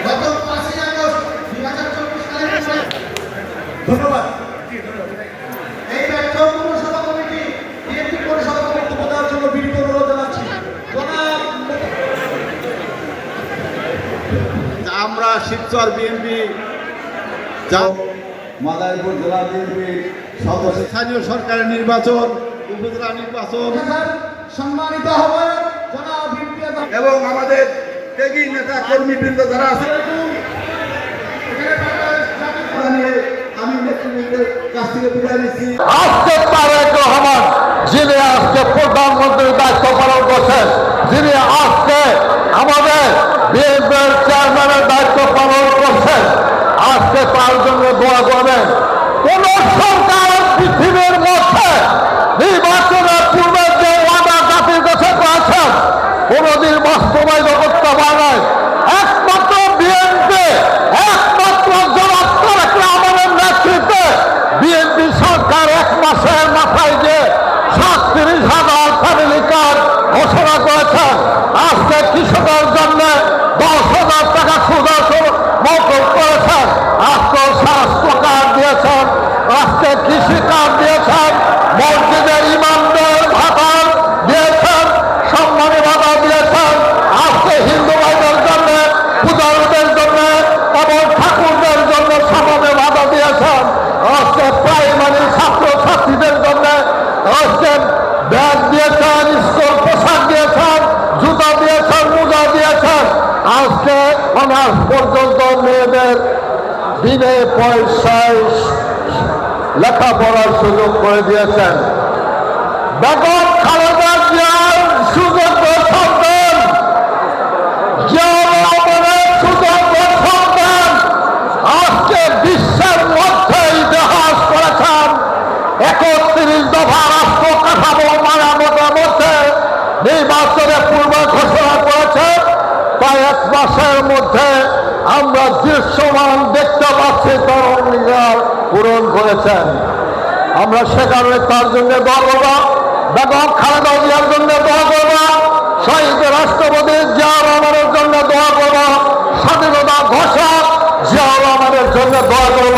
গত 5ই আগস্ট 2024 সালের ধন্যবাদ। এই ব্যর্থ পৌরসভা কমিটি বিএনপি পৌরসভা কমিটি দেওয়ার জন্য বিনীত অনুরোধ জানাচ্ছি। আমরা শিবচর বিএনপি মাদারীপুর জেলা বিএনপি সদস্য স্থানীয় সরকারের নির্বাচন, উপজেলা নির্বাচন, সম্মানিত আহ্বায়ক জনাব ইমতিয়াজ এবং আমাদের ত্যাগী নেতা কর্মীবৃন্দ যারা আছে আমি নেতৃবৃন্দের কাছ থেকে বিদায় নিচ্ছি। আজকে তারেক রহমান যিনি আজকে প্রধানমন্ত্রীর দায়িত্ব পালন করছেন, যিনি আজকে আমাদের বিএনপির চেয়ারম্যানের দায়িত্ব পালন করছেন, আজকে তার জন্য দোয়া করবেন। কোন সরকার পৃথিবীর মধ্যে নির্বাচনের পূর্বে যে ওয়াদা জাতির কাছে করেছেন কোনদিন বাস্তবায়িত করতে পারে নাই। একমাত্র বিএনপি, একমাত্র জনাব তারেক রহমানের নেতৃত্বে বিএনপি সরকার 1 মাসের মাথায় যে 37,000 ফ্যামিলি কার্ড ঘোষণা করেছেন, আজকে কৃষকের জন্য 10,000 টাকা সুদ মৌকুব করেছেন, আজকে স্বাস্থ্য কার্ড দিয়েছেন, আজকে কৃষি কার্ড দিয়েছেন, মসজিদের ইমামদের ভাতা দিয়েছেন, সম্মানী ভাতা দিয়েছেন, আজকে হিন্দু ভাইদের জন্য, পূজারীদের জন্য এবং ঠাকুরদের জন্য সামনে ভাতা দিয়েছেন, আজকে প্রাইমারি ছাত্রছাত্রীদের জন্য আজকে ব্যাগ দিয়েছেন, স্কুল পোশাক দিয়েছেন, জুতা দিয়েছেন, মোজা দিয়েছেন, আজকে অনার্স পর্যন্ত মেয়েদের বিনে পয়সায় লেখাপড়ার সুযোগ করে দিয়েছেন। বেগম খালেদা জিয়ার সুযোগ্য সন্তান, জিয়াউর রহমানের সুযোগ্য সন্তান আজকে বিশ্বের মধ্যে ইতিহাস করেছেন। 31 দফা রাষ্ট্র কাঠামো মেরামতের মধ্যে নির্বাচনের পূর্বে ঘোষণা করেছে। প্রায় 1 মাসের মধ্যে আমরা দৃশ্যমান দেখতে পাচ্ছি তার অঙ্গীকার পূরণ করেছেন। আমরা সে কারণে তার জন্য দোয়া করব, বেগম খালেদা জিয়ার জন্য দোয়া করব, শহীদ রাষ্ট্রপতি জিয়াউর রহমানের জন্য দোয়া করব, স্বাধীনতা ঘোষক জিয়াউর রহমানের জন্য দোয়া করব।